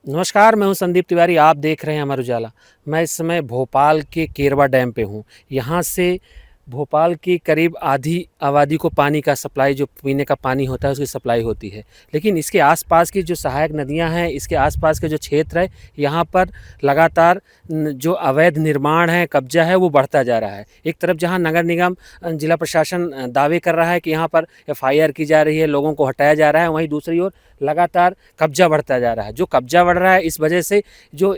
नमस्कार, मैं हूं संदीप तिवारी। आप देख रहे हैं अमर उजाला। मैं इस समय भोपाल के केरवा डैम पे हूं। यहाँ से भोपाल की करीब आधी आबादी को पानी का सप्लाई, जो पीने का पानी होता है, उसकी सप्लाई होती है। लेकिन इसके आसपास की जो सहायक नदियां हैं, इसके आसपास के जो क्षेत्र है, यहाँ पर लगातार जो अवैध निर्माण है, कब्जा है, वो बढ़ता जा रहा है। एक तरफ जहाँ नगर निगम, जिला प्रशासन दावे कर रहा है कि यहाँ पर एफआईआर की जा रही है, लोगों को हटाया जा रहा है, वहीं दूसरी ओर लगातार कब्जा बढ़ता जा रहा है। जो कब्जा बढ़ रहा है, इस वजह से जो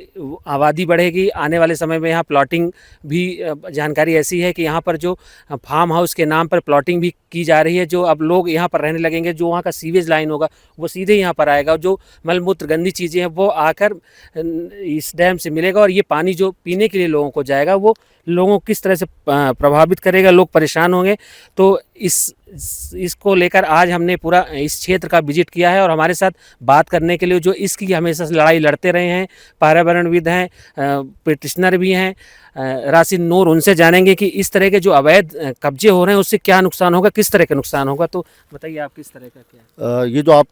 आबादी बढ़ेगी, आने वाले समय में यहाँ प्लॉटिंग भी, जानकारी ऐसी है कि यहाँ पर जो फार्म हाउस के नाम पर प्लॉटिंग भी की जा रही है। जो अब लोग यहाँ पर रहने लगेंगे, जो वहाँ का सीवेज लाइन होगा वो सीधे यहाँ पर आएगा, जो मलमूत्र गंदी चीज़ें हैं वो आकर इस डैम से मिलेगा, और ये पानी जो पीने के लिए लोगों को जाएगा वो लोगों को किस तरह से प्रभावित करेगा, लोग परेशान होंगे। तो इसको लेकर आज हमने पूरा इस क्षेत्र का विजिट किया है, और हमारे साथ बात करने के लिए जो इसकी हमेशा से लड़ाई लड़ते रहे हैं, पर्यावरणविद हैं, पिटिशनर भी हैं, राशिद नूर, उनसे जानेंगे कि इस तरह के जो अवैध कब्जे हो रहे हैं उससे क्या नुकसान होगा, किस तरह का नुकसान होगा। तो बताइए आप, किस तरह का क्या। ये जो आप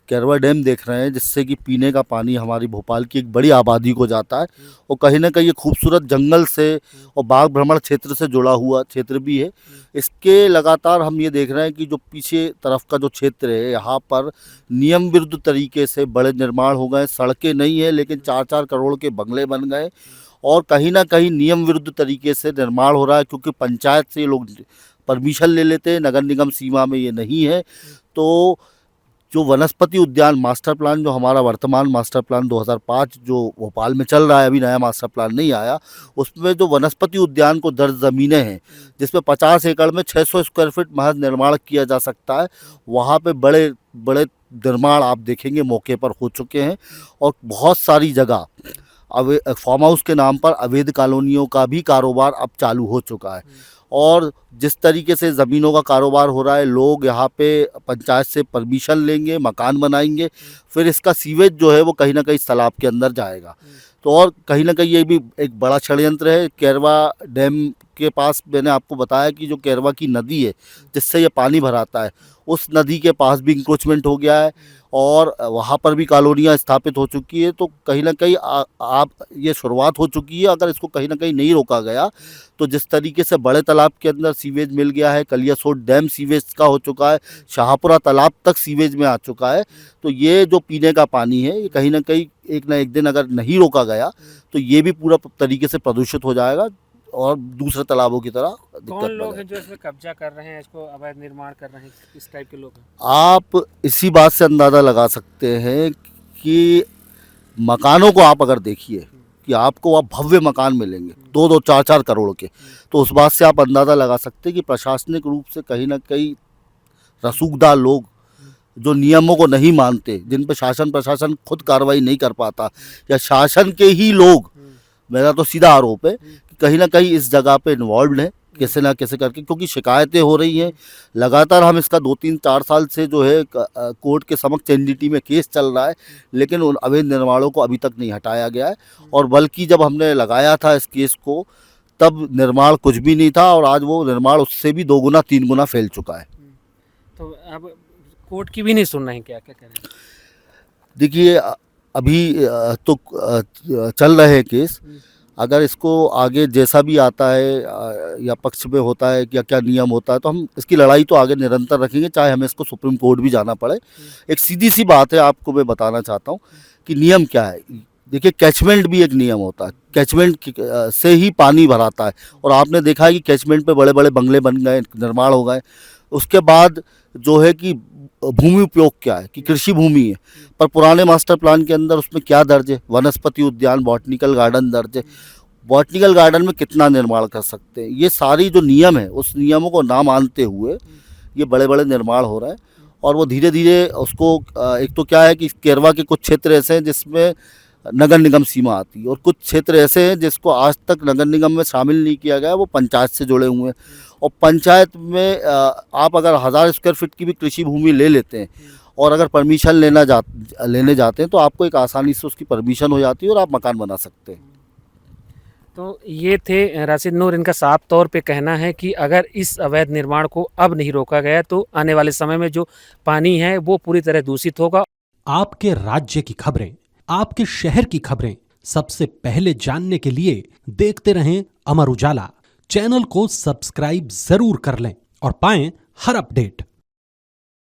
केरवा डैम देख रहे हैं, जिससे कि पीने का पानी हमारी भोपाल की एक बड़ी आबादी को जाता है, और कहीं ना कहीं ये खूबसूरत जंगल से और बाग भ्रमण क्षेत्र से जुड़ा हुआ क्षेत्र भी है। इसके लगातार हम ये देख रहे हैं कि जो पीछे तरफ का जो क्षेत्र है, यहाँ पर नियम विरुद्ध तरीके से बड़े निर्माण हो गए। सड़कें नहीं है, लेकिन 4-4 करोड़ के बंगले बन गए, और कहीं ना कहीं नियम विरुद्ध तरीके से निर्माण हो रहा है, क्योंकि पंचायत से ये लोग परमिशन ले लेते हैं, नगर निगम सीमा में ये नहीं है। तो जो वनस्पति उद्यान मास्टर प्लान, जो हमारा वर्तमान मास्टर प्लान 2005 जो भोपाल में चल रहा है, अभी नया मास्टर प्लान नहीं आया, उसमें जो वनस्पति उद्यान को दर्ज ज़मीनें हैं, जिसमें 50 एकड़ में 600 स्क्वायर फीट महज निर्माण किया जा सकता है, वहाँ पे बड़े बड़े निर्माण आप देखेंगे मौके पर हो चुके हैं। और बहुत सारी जगह फार्म हाउस के नाम पर अवैध कॉलोनियों का भी कारोबार अब चालू हो चुका है। और जिस तरीके से ज़मीनों का कारोबार हो रहा है, लोग यहाँ पे पंचायत से परमिशन लेंगे, मकान बनाएंगे, फिर इसका सीवेज जो है वो कहीं ना कहीं तालाब के अंदर जाएगा। तो और कहीं ना कहीं ये भी एक बड़ा षड्यंत्र है। केरवा डैम के पास मैंने आपको बताया कि जो केरवा की नदी है, जिससे ये पानी भराता है, उस नदी के पास भी इंक्रोचमेंट हो गया है, और वहाँ पर भी कॉलोनियाँ स्थापित हो चुकी है। तो कहीं ना कहीं आप ये शुरुआत हो चुकी है। अगर इसको कहीं ना कहीं नहीं रोका गया, तो जिस तरीके से बड़े तालाब के अंदर सीवेज मिल गया है, कलियासोत डैम सीवेज का हो चुका है, शाहपुरा तालाब तक सीवेज में आ चुका है, तो ये जो पीने का पानी है, ये कहीं ना कहीं एक ना एक दिन अगर नहीं रोका गया, तो ये भी पूरा तरीके से प्रदूषित हो जाएगा, और दूसरे तालाबों की तरह कौन दिक्कत लोग बढ़ेगी। हैं जो इसमें कब्जा कर रहे हैं, इसको अवैध निर्माण कर रहे हैं, किस टाइप के लोग हैं। आप इसी बात से अंदाज़ा लगा सकते हैं कि मकानों को आप अगर देखिए कि आपको वहाँ भव्य मकान मिलेंगे 2-2, 4-4 करोड़ के, तो उस बात से आप अंदाज़ा लगा सकते हैं कि प्रशासनिक रूप से कहीं ना कहीं रसूखदार लोग, जो नियमों को नहीं मानते, जिन पर शासन प्रशासन खुद कार्रवाई नहीं कर पाता, या शासन के ही लोग, मेरा तो सीधा आरोप है कि कहीं ना कहीं इस जगह पे इन्वॉल्व है, कैसे ना कैसे करके, क्योंकि शिकायतें हो रही हैं लगातार। हम इसका 2-3-4 साल से जो है कोर्ट के समक्ष एनजीटी में केस चल रहा है, लेकिन उन अवैध निर्माणों को अभी तक नहीं हटाया गया है। और बल्कि जब हमने लगाया था इस केस को, तब निर्माण कुछ भी नहीं था, और आज वो निर्माण उससे भी 2 गुना 3 गुना फैल चुका है। तो अब कोर्ट की भी नहीं सुन रहे हैं, क्या क्या करें। देखिए अभी तो चल रहे हैं केस। अगर इसको आगे जैसा भी आता है, या पक्ष में होता है, या क्या नियम होता है, तो हम इसकी लड़ाई तो आगे निरंतर रखेंगे, चाहे हमें इसको सुप्रीम कोर्ट भी जाना पड़े। एक सीधी सी बात है, आपको मैं बताना चाहता हूँ कि नियम क्या है। देखिए, कैचमेंट भी एक नियम होता है। कैचमेंट से ही पानी भराता है, और आपने देखा है कि कैचमेंट पे बड़े बड़े बंगले बन गए, निर्माण हो गए। उसके बाद जो है कि भूमि उपयोग क्या है, कि कृषि भूमि है, पर पुराने मास्टर प्लान के अंदर उसमें क्या दर्ज है, वनस्पति उद्यान, बॉटनिकल गार्डन दर्ज है। बॉटनिकल गार्डन में कितना निर्माण कर सकते हैं, ये सारी जो नियम है, उस नियमों को ना मानते हुए ये बड़े बड़े निर्माण हो रहे हैं। और वो धीरे धीरे उसको एक तो क्या है कि केरवा के कुछ क्षेत्र ऐसे हैं जिसमें नगर निगम सीमा आती है, और कुछ क्षेत्र ऐसे हैं जिसको आज तक नगर निगम में शामिल नहीं किया गया, वो पंचायत से जुड़े हुए हैं। और पंचायत में आप अगर 1000 स्क्वायर फीट की भी कृषि भूमि ले लेते हैं, और अगर परमिशन लेने जाते हैं, तो आपको एक आसानी से उसकी परमिशन हो जाती है, और आप मकान बना सकते हैं। तो ये थे राशिद नूर। इनका साफ तौर पे कहना है कि अगर इस अवैध निर्माण को अब नहीं रोका गया, तो आने वाले समय में जो पानी है वो पूरी तरह दूषित होगा। आपके राज्य की खबरें आपके शहर की खबरें सबसे पहले जानने के लिए देखते रहें अमर उजाला। चैनल को सब्सक्राइब जरूर कर लें और पाएं हर अपडेट।